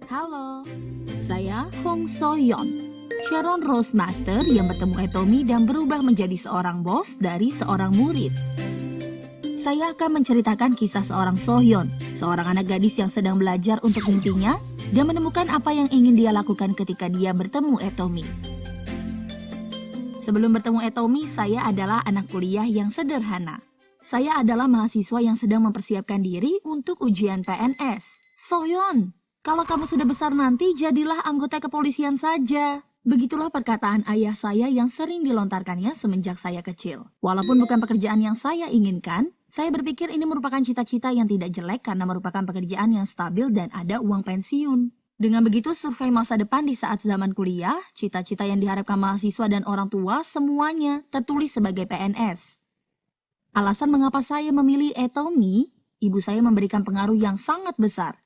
Halo, saya Hong So-yeon, Sharon Rose Master yang bertemu Etomi dan berubah menjadi seorang bos dari seorang murid. Saya akan menceritakan kisah seorang So-yeon, seorang anak gadis yang sedang belajar untuk mimpinya dan menemukan apa yang ingin dia lakukan ketika dia bertemu Etomi. Sebelum bertemu Etomi, saya adalah anak kuliah yang sederhana. Saya adalah mahasiswa yang sedang mempersiapkan diri untuk ujian PNS. So-yeon, kalau kamu sudah besar nanti, jadilah anggota kepolisian saja. Begitulah perkataan ayah saya yang sering dilontarkannya semenjak saya kecil. Walaupun bukan pekerjaan yang saya inginkan, saya berpikir ini merupakan cita-cita yang tidak jelek karena merupakan pekerjaan yang stabil dan ada uang pensiun. Dengan begitu, survei masa depan di saat zaman kuliah, cita-cita yang diharapkan mahasiswa dan orang tua semuanya tertulis sebagai PNS. Alasan mengapa saya memilih Etomi, ibu saya memberikan pengaruh yang sangat besar.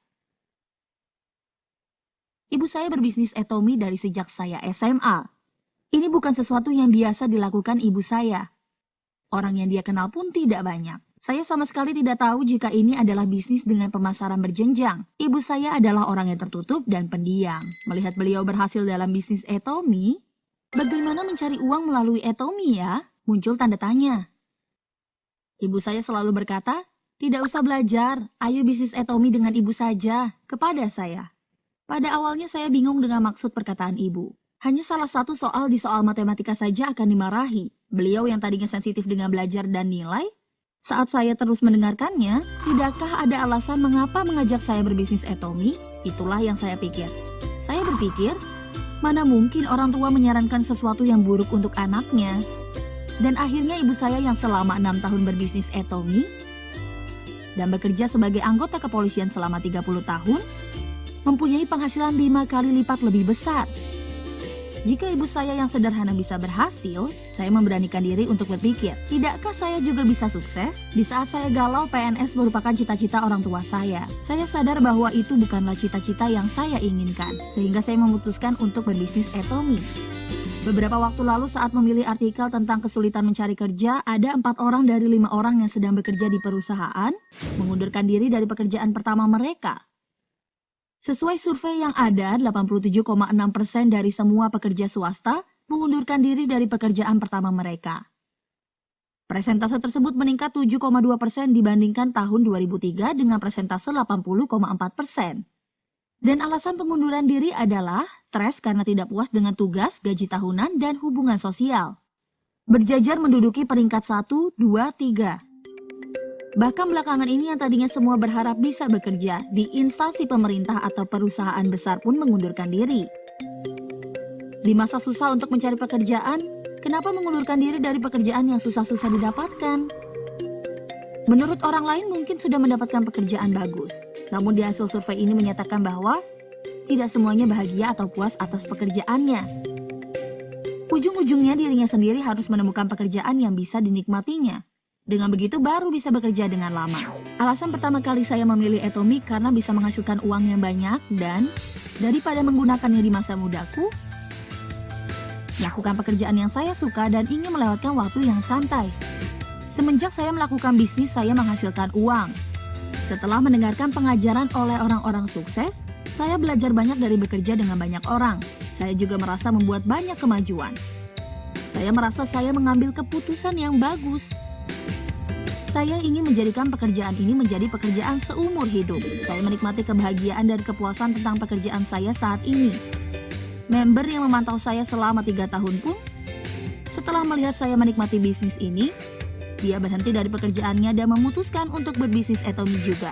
Ibu saya berbisnis Etomi dari sejak saya SMA. Ini bukan sesuatu yang biasa dilakukan ibu saya. Orang yang dia kenal pun tidak banyak. Saya sama sekali tidak tahu jika ini adalah bisnis dengan pemasaran berjenjang. Ibu saya adalah orang yang tertutup dan pendiam. Melihat beliau berhasil dalam bisnis Etomi, bagaimana mencari uang melalui Etomi ya? Muncul tanda tanya. Ibu saya selalu berkata, tidak usah belajar, ayo bisnis Etomi dengan ibu saja, kepada saya. Pada awalnya saya bingung dengan maksud perkataan ibu. Hanya salah satu soal di soal matematika saja akan dimarahi. Beliau yang tadinya sensitif dengan belajar dan nilai, saat saya terus mendengarkannya, tidakkah ada alasan mengapa mengajak saya berbisnis Etomi? Itulah yang saya pikir. Saya berpikir, mana mungkin orang tua menyarankan sesuatu yang buruk untuk anaknya. Dan akhirnya ibu saya yang selama 6 tahun berbisnis Etomi dan bekerja sebagai anggota kepolisian selama 30 tahun, mempunyai penghasilan 5 kali lipat lebih besar. Jika ibu saya yang sederhana bisa berhasil, saya memberanikan diri untuk berpikir, tidakkah saya juga bisa sukses? Di saat saya galau, PNS merupakan cita-cita orang tua saya. Saya sadar bahwa itu bukanlah cita-cita yang saya inginkan, sehingga saya memutuskan untuk berbisnis Etomi. Beberapa waktu lalu saat memilih artikel tentang kesulitan mencari kerja, ada 4 orang dari 5 orang yang sedang bekerja di perusahaan mengundurkan diri dari pekerjaan pertama mereka. Sesuai survei yang ada, 87,6% dari semua pekerja swasta mengundurkan diri dari pekerjaan pertama mereka. Persentase tersebut meningkat 7,2% dibandingkan tahun 2003 dengan persentase 80,4%. Dan alasan pengunduran diri adalah stres karena tidak puas dengan tugas, gaji tahunan, dan hubungan sosial. Berjajar menduduki peringkat 1, 2, 3. Bahkan belakangan ini yang tadinya semua berharap bisa bekerja di instansi pemerintah atau perusahaan besar pun mengundurkan diri. Di masa susah untuk mencari pekerjaan, kenapa mengundurkan diri dari pekerjaan yang susah-susah didapatkan? Menurut orang lain mungkin sudah mendapatkan pekerjaan bagus. Namun di hasil survei ini menyatakan bahwa tidak semuanya bahagia atau puas atas pekerjaannya. Ujung-ujungnya dirinya sendiri harus menemukan pekerjaan yang bisa dinikmatinya. Dengan begitu baru bisa bekerja dengan lama. Alasan pertama kali saya memilih Etomi karena bisa menghasilkan uang yang banyak dan daripada menggunakannya di masa mudaku, melakukan pekerjaan yang saya suka dan ingin melewatkan waktu yang santai. Semenjak saya melakukan bisnis, saya menghasilkan uang. Setelah mendengarkan pengajaran oleh orang-orang sukses, saya belajar banyak dari bekerja dengan banyak orang. Saya juga merasa membuat banyak kemajuan. Saya merasa saya mengambil keputusan yang bagus. Saya ingin menjadikan pekerjaan ini menjadi pekerjaan seumur hidup. Saya menikmati kebahagiaan dan kepuasan tentang pekerjaan saya saat ini. Member yang memantau saya selama 3 tahun pun, setelah melihat saya menikmati bisnis ini, dia berhenti dari pekerjaannya dan memutuskan untuk berbisnis Etomi juga.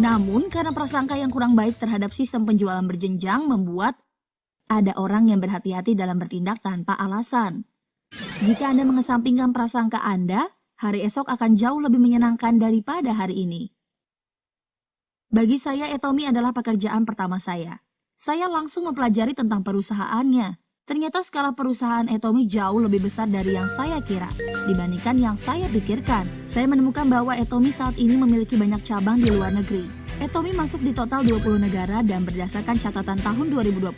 Namun, karena prasangka yang kurang baik terhadap sistem penjualan berjenjang membuat ada orang yang berhati-hati dalam bertindak tanpa alasan. Jika Anda mengesampingkan prasangka Anda, hari esok akan jauh lebih menyenangkan daripada hari ini. Bagi saya, Etomi adalah pekerjaan pertama saya. Saya langsung mempelajari tentang perusahaannya. Ternyata skala perusahaan Etomi jauh lebih besar dari yang saya kira, dibandingkan yang saya pikirkan. Saya menemukan bahwa Etomi saat ini memiliki banyak cabang di luar negeri. Etomi masuk di total 20 negara dan berdasarkan catatan tahun 2020,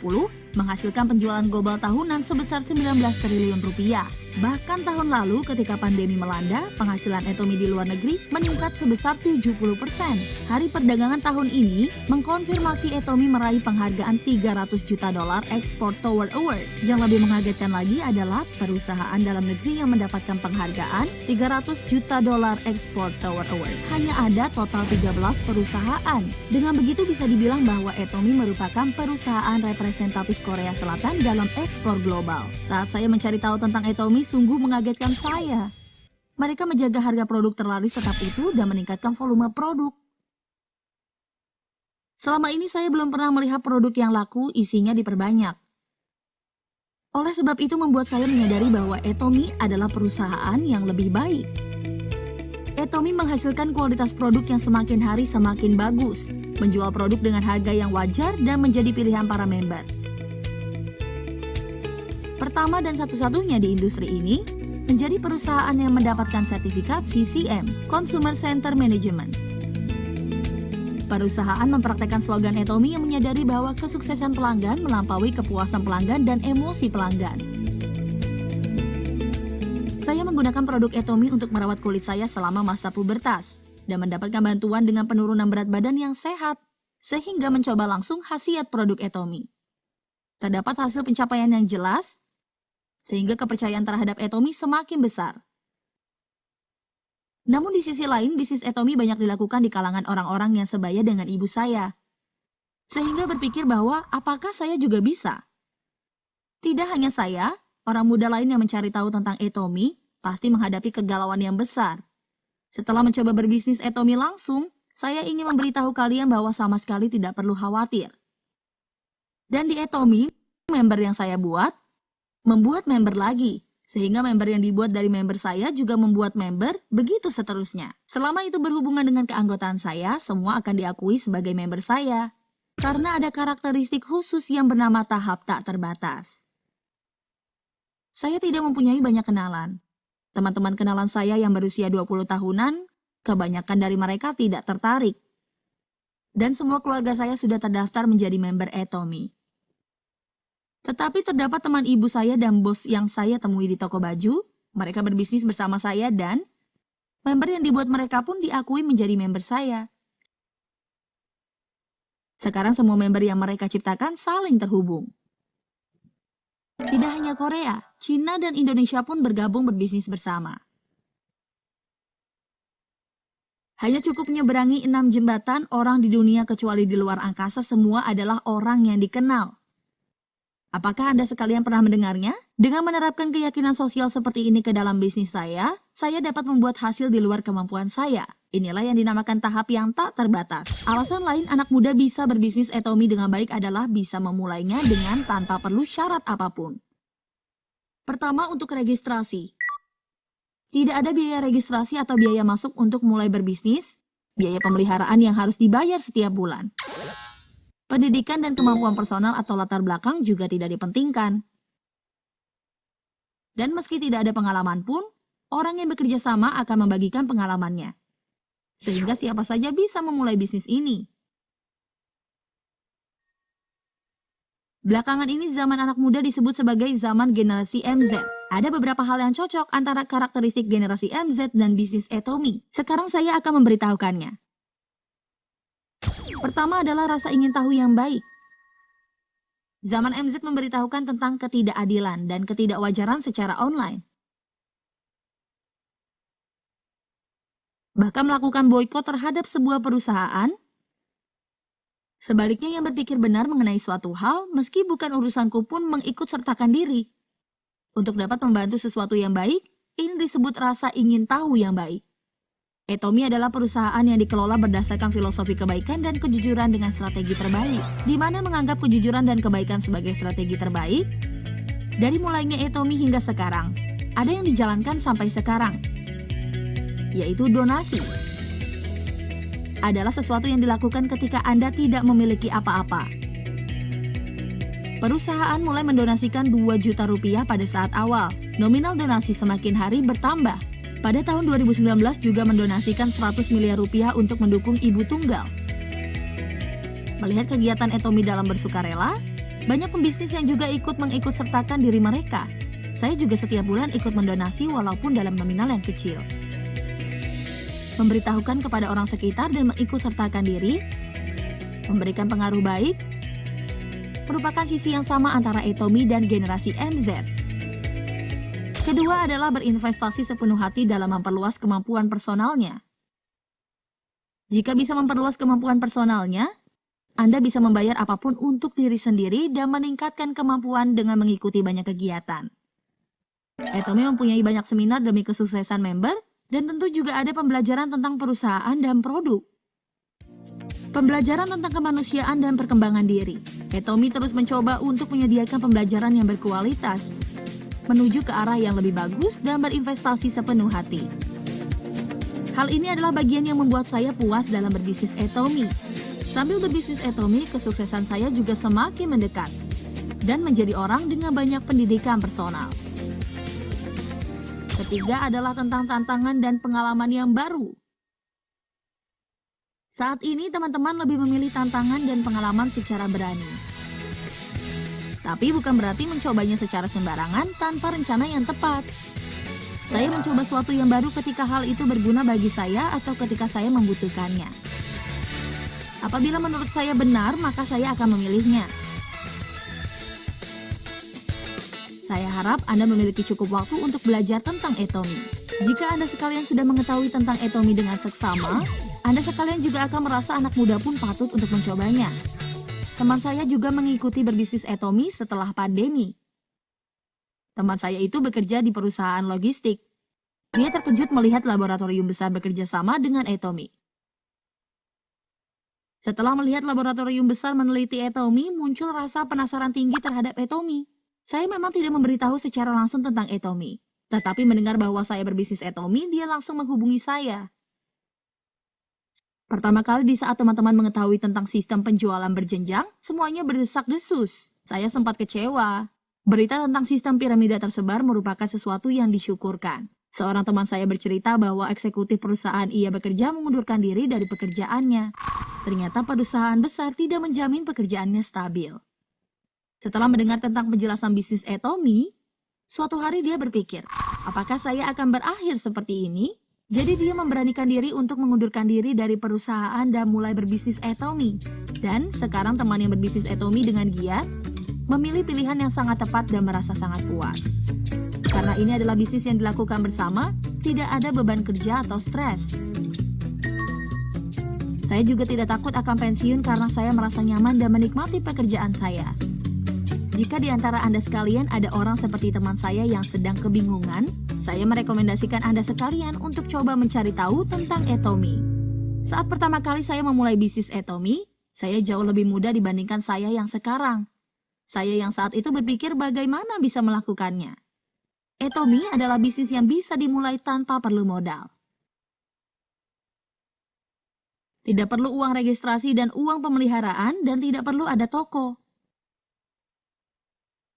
menghasilkan penjualan global tahunan sebesar 19 triliun rupiah. Bahkan tahun lalu ketika pandemi melanda, penghasilan Etomi di luar negeri meningkat sebesar 70%. Hari perdagangan tahun ini mengkonfirmasi Etomi meraih penghargaan 300 juta dolar Export Tower Award. Yang lebih mengagetkan lagi adalah perusahaan dalam negeri yang mendapatkan penghargaan 300 juta dolar Export Tower Award. Hanya ada total 13 perusahaan. Dengan begitu bisa dibilang bahwa Etomi merupakan perusahaan representatif Korea Selatan dalam ekspor global. Saat saya mencari tahu tentang Etomi, sungguh mengagetkan saya. Mereka menjaga harga produk terlaris tetap itu dan meningkatkan volume produk. Selama ini saya belum pernah melihat produk yang laku isinya diperbanyak. Oleh sebab itu membuat saya menyadari bahwa Etomi adalah perusahaan yang lebih baik. Etomi menghasilkan kualitas produk yang semakin hari semakin bagus, menjual produk dengan harga yang wajar dan menjadi pilihan para member. Pertama dan satu-satunya di industri ini, menjadi perusahaan yang mendapatkan sertifikat CCM, Consumer Center Management. Perusahaan mempraktekkan slogan Etomi yang menyadari bahwa kesuksesan pelanggan melampaui kepuasan pelanggan dan emosi pelanggan. Saya menggunakan produk Etomi untuk merawat kulit saya selama masa pubertas dan mendapatkan bantuan dengan penurunan berat badan yang sehat, sehingga mencoba langsung khasiat produk Etomi. Terdapat hasil pencapaian yang jelas, sehingga kepercayaan terhadap Etomi semakin besar. Namun di sisi lain, bisnis Etomi banyak dilakukan di kalangan orang-orang yang sebaya dengan ibu saya. Sehingga berpikir bahwa apakah saya juga bisa? Tidak hanya saya, orang muda lain yang mencari tahu tentang Etomi pasti menghadapi kegalauan yang besar. Setelah mencoba berbisnis Etomi langsung, saya ingin memberitahu kalian bahwa sama sekali tidak perlu khawatir. Dan di Etomi, member yang saya buat, membuat member lagi, sehingga member yang dibuat dari member saya juga membuat member, begitu seterusnya. Selama itu berhubungan dengan keanggotaan saya, semua akan diakui sebagai member saya. Karena ada karakteristik khusus yang bernama tahap tak terbatas. Saya tidak mempunyai banyak kenalan. Teman-teman kenalan saya yang berusia 20 tahunan, kebanyakan dari mereka tidak tertarik. Dan semua keluarga saya sudah terdaftar menjadi member Etomi. Tetapi terdapat teman ibu saya dan bos yang saya temui di toko baju, mereka berbisnis bersama saya dan member yang dibuat mereka pun diakui menjadi member saya. Sekarang semua member yang mereka ciptakan saling terhubung. Tidak hanya Korea, Cina dan Indonesia pun bergabung berbisnis bersama. Hanya cukup menyeberangi 6 jembatan, orang di dunia kecuali di luar angkasa semua adalah orang yang dikenal. Apakah Anda sekalian pernah mendengarnya? Dengan menerapkan keyakinan sosial seperti ini ke dalam bisnis saya dapat membuat hasil di luar kemampuan saya. Inilah yang dinamakan tahap yang tak terbatas. Alasan lain anak muda bisa berbisnis Etomi dengan baik adalah bisa memulainya dengan tanpa perlu syarat apapun. Pertama, untuk registrasi. Tidak ada biaya registrasi atau biaya masuk untuk mulai berbisnis, biaya pemeliharaan yang harus dibayar setiap bulan. Pendidikan dan kemampuan personal atau latar belakang juga tidak dipentingkan. Dan meski tidak ada pengalaman pun, orang yang bekerja sama akan membagikan pengalamannya. Sehingga siapa saja bisa memulai bisnis ini. Belakangan ini zaman anak muda disebut sebagai zaman generasi MZ. Ada beberapa hal yang cocok antara karakteristik generasi MZ dan bisnis Etomi. Sekarang saya akan memberitahukannya. Pertama adalah rasa ingin tahu yang baik. Zaman MZ memberitahukan tentang ketidakadilan dan ketidakwajaran secara online. Bahkan melakukan boikot terhadap sebuah perusahaan. Sebaliknya yang berpikir benar mengenai suatu hal, meski bukan urusanku pun mengikut sertakan diri. Untuk dapat membantu sesuatu yang baik, ini disebut rasa ingin tahu yang baik. Etomi adalah perusahaan yang dikelola berdasarkan filosofi kebaikan dan kejujuran dengan strategi terbaik, di mana menganggap kejujuran dan kebaikan sebagai strategi terbaik. Dari mulainya Etomi hingga sekarang, ada yang dijalankan sampai sekarang, yaitu donasi. Adalah sesuatu yang dilakukan ketika Anda tidak memiliki apa-apa. Perusahaan mulai mendonasikan 2 juta rupiah pada saat awal. Nominal donasi semakin hari bertambah. Pada tahun 2019 juga mendonasikan 100 miliar rupiah untuk mendukung ibu tunggal. Melihat kegiatan Etomi dalam bersukarela, Banyak pembisnis yang juga mengikut sertakan diri mereka. Saya juga setiap bulan ikut mendonasi walaupun dalam nominal yang kecil. Memberitahukan kepada orang sekitar dan mengikut sertakan diri, memberikan pengaruh baik, merupakan sisi yang sama antara Etomi dan generasi MZ. Kedua adalah berinvestasi sepenuh hati dalam memperluas kemampuan personalnya. Jika bisa memperluas kemampuan personalnya, Anda bisa membayar apapun untuk diri sendiri dan meningkatkan kemampuan dengan mengikuti banyak kegiatan. Etomi mempunyai banyak seminar demi kesuksesan member, dan tentu juga ada pembelajaran tentang perusahaan dan produk. Pembelajaran tentang kemanusiaan dan perkembangan diri. Etomi terus mencoba untuk menyediakan pembelajaran yang berkualitas, menuju ke arah yang lebih bagus dan berinvestasi sepenuh hati. Hal ini adalah bagian yang membuat saya puas dalam berbisnis Etomi. Sambil berbisnis Etomi, kesuksesan saya juga semakin mendekat dan menjadi orang dengan banyak pendidikan personal. Ketiga adalah tentang tantangan dan pengalaman yang baru. Saat ini teman-teman lebih memilih tantangan dan pengalaman secara berani. Tapi bukan berarti mencobanya secara sembarangan tanpa rencana yang tepat. Saya mencoba sesuatu yang baru ketika hal itu berguna bagi saya atau ketika saya membutuhkannya. Apabila menurut saya benar, maka saya akan memilihnya. Saya harap Anda memiliki cukup waktu untuk belajar tentang Etomi. Jika Anda sekalian sudah mengetahui tentang Etomi dengan seksama, Anda sekalian juga akan merasa anak muda pun patut untuk mencobanya. Teman saya juga mengikuti berbisnis Etomi setelah pandemi. Teman saya itu bekerja di perusahaan logistik. Dia terkejut melihat laboratorium besar bekerja sama dengan Etomi. Setelah melihat laboratorium besar meneliti Etomi, muncul rasa penasaran tinggi terhadap Etomi. Saya memang tidak memberitahu secara langsung tentang Etomi, tetapi mendengar bahwa saya berbisnis Etomi, dia langsung menghubungi saya. Pertama kali di saat teman-teman mengetahui tentang sistem penjualan berjenjang, semuanya berdesak-desus. Saya sempat kecewa. Berita tentang sistem piramida tersebar merupakan sesuatu yang disyukurkan. Seorang teman saya bercerita bahwa eksekutif perusahaan ia bekerja mengundurkan diri dari pekerjaannya. Ternyata perusahaan besar tidak menjamin pekerjaannya stabil. Setelah mendengar tentang penjelasan bisnis Etomi, suatu hari dia berpikir, apakah saya akan berakhir seperti ini? Jadi dia memberanikan diri untuk mengundurkan diri dari perusahaan dan mulai berbisnis Etomi. Dan sekarang teman yang berbisnis Etomi dengan giat, memilih pilihan yang sangat tepat dan merasa sangat puas. Karena ini adalah bisnis yang dilakukan bersama, tidak ada beban kerja atau stres. Saya juga tidak takut akan pensiun karena saya merasa nyaman dan menikmati pekerjaan saya. Jika di antara Anda sekalian ada orang seperti teman saya yang sedang kebingungan, saya merekomendasikan Anda sekalian untuk coba mencari tahu tentang Etomi. Saat pertama kali saya memulai bisnis Etomi, saya jauh lebih muda dibandingkan saya yang sekarang. Saya yang saat itu berpikir bagaimana bisa melakukannya. Etomi adalah bisnis yang bisa dimulai tanpa perlu modal. Tidak perlu uang registrasi dan uang pemeliharaan dan tidak perlu ada toko.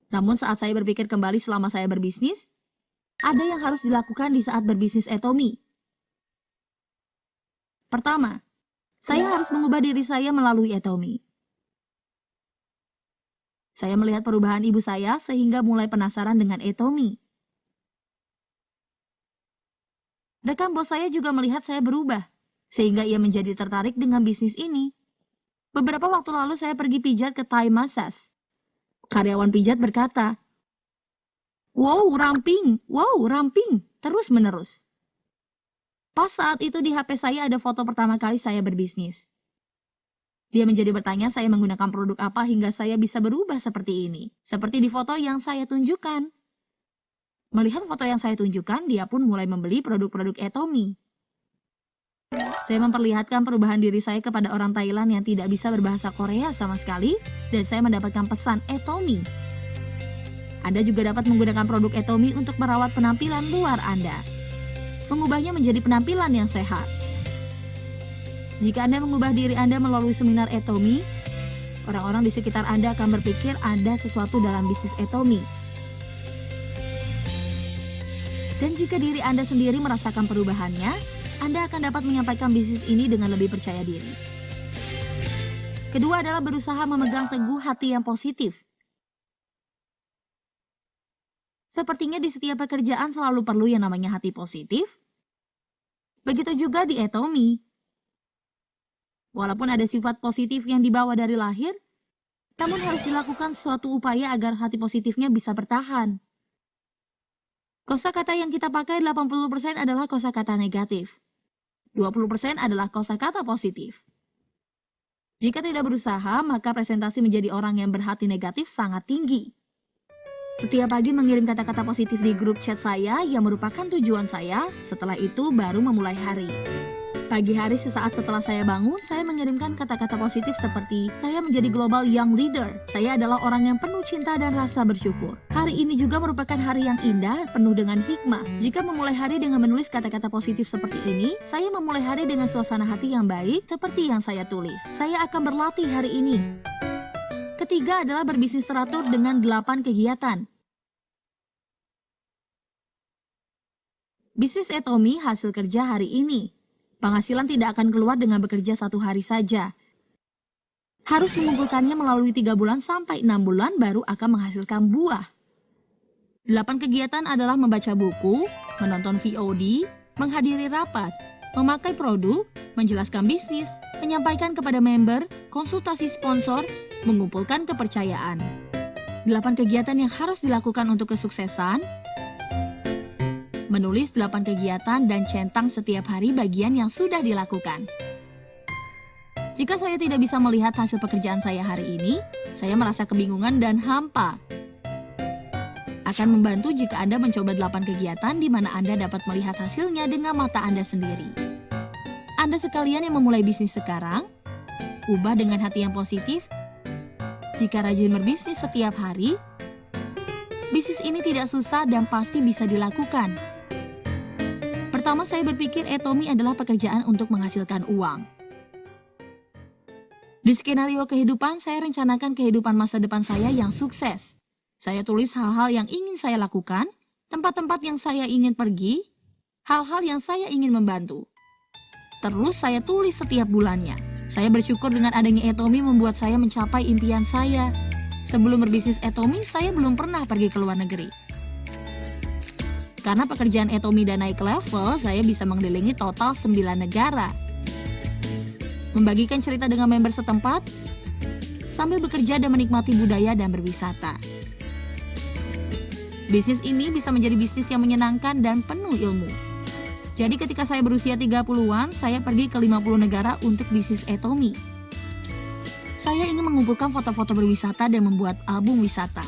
Namun saat saya berpikir kembali selama saya berbisnis, ada yang harus dilakukan di saat berbisnis Etomi. Pertama, saya harus mengubah diri saya melalui Etomi. Saya melihat perubahan ibu saya sehingga mulai penasaran dengan Etomi. Rekan bos saya juga melihat saya berubah, sehingga ia menjadi tertarik dengan bisnis ini. Beberapa waktu lalu saya pergi pijat ke Thai Massage. Karyawan pijat berkata, wow, ramping, terus-menerus. Pas saat itu di HP saya ada foto pertama kali saya berbisnis. Dia menjadi bertanya saya menggunakan produk apa hingga saya bisa berubah seperti ini. Seperti di foto yang saya tunjukkan. Melihat foto yang saya tunjukkan, dia pun mulai membeli produk-produk Etomi. Saya memperlihatkan perubahan diri saya kepada orang Thailand yang tidak bisa berbahasa Korea sama sekali, dan saya mendapatkan pesan Etomi. Anda juga dapat menggunakan produk Etomi untuk merawat penampilan luar Anda. Mengubahnya menjadi penampilan yang sehat. Jika Anda mengubah diri Anda melalui seminar Etomi, orang-orang di sekitar Anda akan berpikir ada sesuatu dalam bisnis Etomi. Dan jika diri Anda sendiri merasakan perubahannya, Anda akan dapat menyampaikan bisnis ini dengan lebih percaya diri. Kedua adalah berusaha memegang teguh hati yang positif. Sepertinya di setiap pekerjaan selalu perlu yang namanya hati positif. Begitu juga di Atomy. Walaupun ada sifat positif yang dibawa dari lahir, namun harus dilakukan suatu upaya agar hati positifnya bisa bertahan. Kosakata yang kita pakai 80% adalah kosakata negatif. 20% adalah kosakata positif. Jika tidak berusaha, maka presentasi menjadi orang yang berhati negatif sangat tinggi. Setiap pagi mengirim kata-kata positif di grup chat saya yang merupakan tujuan saya, setelah itu baru memulai hari. Pagi hari sesaat setelah saya bangun, saya mengirimkan kata-kata positif seperti, saya menjadi global young leader, saya adalah orang yang penuh cinta dan rasa bersyukur. Hari ini juga merupakan hari yang indah, penuh dengan hikmah. Jika memulai hari dengan menulis kata-kata positif seperti ini, saya memulai hari dengan suasana hati yang baik, seperti yang saya tulis. Saya akan berlatih hari ini. Ketiga adalah berbisnis teratur dengan 8 kegiatan. Bisnis Atomy hasil kerja hari ini. Penghasilan tidak akan keluar dengan bekerja 1 hari saja. Harus mengumpulkannya melalui 3 bulan sampai 6 bulan baru akan menghasilkan buah. 8 kegiatan adalah membaca buku, menonton VOD, menghadiri rapat, memakai produk, menjelaskan bisnis, menyampaikan kepada member, konsultasi sponsor, mengumpulkan kepercayaan. 8 kegiatan yang harus dilakukan untuk kesuksesan. Menulis 8 kegiatan dan centang setiap hari bagian yang sudah dilakukan. Jika saya tidak bisa melihat hasil pekerjaan saya hari ini, saya merasa kebingungan dan hampa. Akan membantu jika Anda mencoba 8 kegiatan di mana Anda dapat melihat hasilnya dengan mata Anda sendiri. Anda sekalian yang memulai bisnis sekarang, ubah dengan hati yang positif. Jika rajin berbisnis setiap hari, bisnis ini tidak susah dan pasti bisa dilakukan. Pertama, saya berpikir Atomy adalah pekerjaan untuk menghasilkan uang. Di skenario kehidupan, saya rencanakan kehidupan masa depan saya yang sukses. Saya tulis hal-hal yang ingin saya lakukan, tempat-tempat yang saya ingin pergi, hal-hal yang saya ingin membantu. Terus saya tulis setiap bulannya. Saya bersyukur dengan adanya Atomy membuat saya mencapai impian saya. Sebelum berbisnis Atomy, saya belum pernah pergi ke luar negeri. Karena pekerjaan Atomy dan naik level, saya bisa mengelilingi total 9 negara. Membagikan cerita dengan member setempat, sambil bekerja dan menikmati budaya dan berwisata. Bisnis ini bisa menjadi bisnis yang menyenangkan dan penuh ilmu. Jadi ketika saya berusia 30-an, saya pergi ke 50 negara untuk bisnis Atomy. Saya ingin mengumpulkan foto-foto berwisata dan membuat album wisata.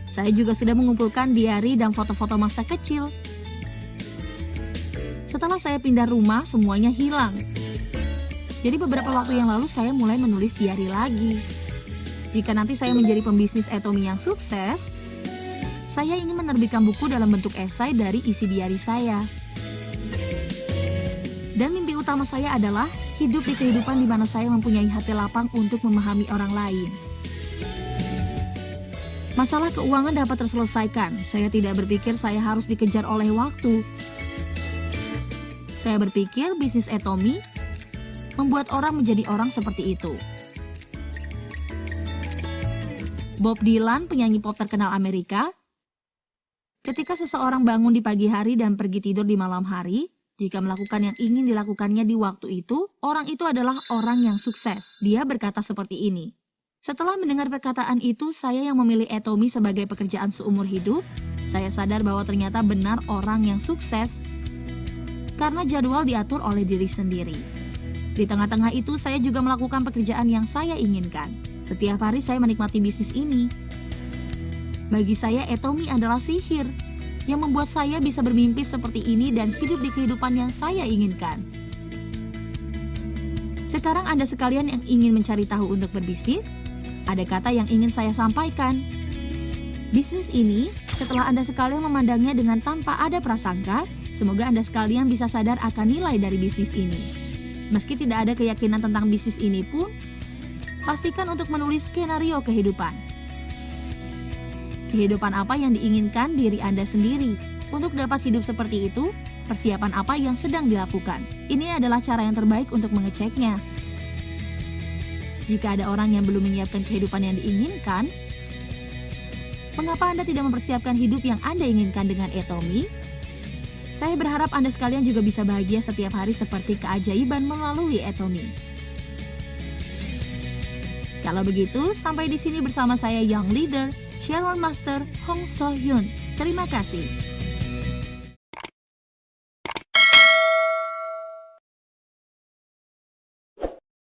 Saya juga sudah mengumpulkan diari dan foto-foto masa kecil. Setelah saya pindah rumah, semuanya hilang. Jadi beberapa waktu yang lalu saya mulai menulis diari lagi. Jika nanti saya menjadi pembisnis Atomy yang sukses, saya ingin menerbitkan buku dalam bentuk esai dari isi diari saya. Dan mimpi utama saya adalah hidup di kehidupan di mana saya mempunyai hati lapang untuk memahami orang lain. Masalah keuangan dapat terselesaikan. Saya tidak berpikir saya harus dikejar oleh waktu. Saya berpikir bisnis Atomy membuat orang menjadi orang seperti itu. Bob Dylan, penyanyi pop terkenal Amerika, ketika seseorang bangun di pagi hari dan pergi tidur di malam hari, jika melakukan yang ingin dilakukannya di waktu itu, orang itu adalah orang yang sukses. Dia berkata seperti ini. Setelah mendengar perkataan itu, saya yang memilih Atomy sebagai pekerjaan seumur hidup, saya sadar bahwa ternyata benar orang yang sukses karena jadwal diatur oleh diri sendiri. Di tengah-tengah itu, saya juga melakukan pekerjaan yang saya inginkan. Setiap hari saya menikmati bisnis ini. Bagi saya, Atomy adalah sihir yang membuat saya bisa bermimpi seperti ini dan hidup di kehidupan yang saya inginkan. Sekarang Anda sekalian yang ingin mencari tahu untuk berbisnis, ada kata yang ingin saya sampaikan. Bisnis ini, setelah Anda sekalian memandangnya dengan tanpa ada prasangka, semoga Anda sekalian bisa sadar akan nilai dari bisnis ini. Meski tidak ada keyakinan tentang bisnis ini pun, pastikan untuk menulis skenario kehidupan. Kehidupan apa yang diinginkan diri Anda sendiri. Untuk dapat hidup seperti itu, persiapan apa yang sedang dilakukan. Ini adalah cara yang terbaik untuk mengeceknya. Jika ada orang yang belum menyiapkan kehidupan yang diinginkan, Mengapa Anda tidak mempersiapkan hidup yang Anda inginkan dengan Atomy? Saya berharap Anda sekalian juga bisa bahagia setiap hari seperti keajaiban melalui Atomy. Kalau begitu, sampai di sini bersama saya Young Leader, Sharon Master, Hong So Hyun. Terima kasih.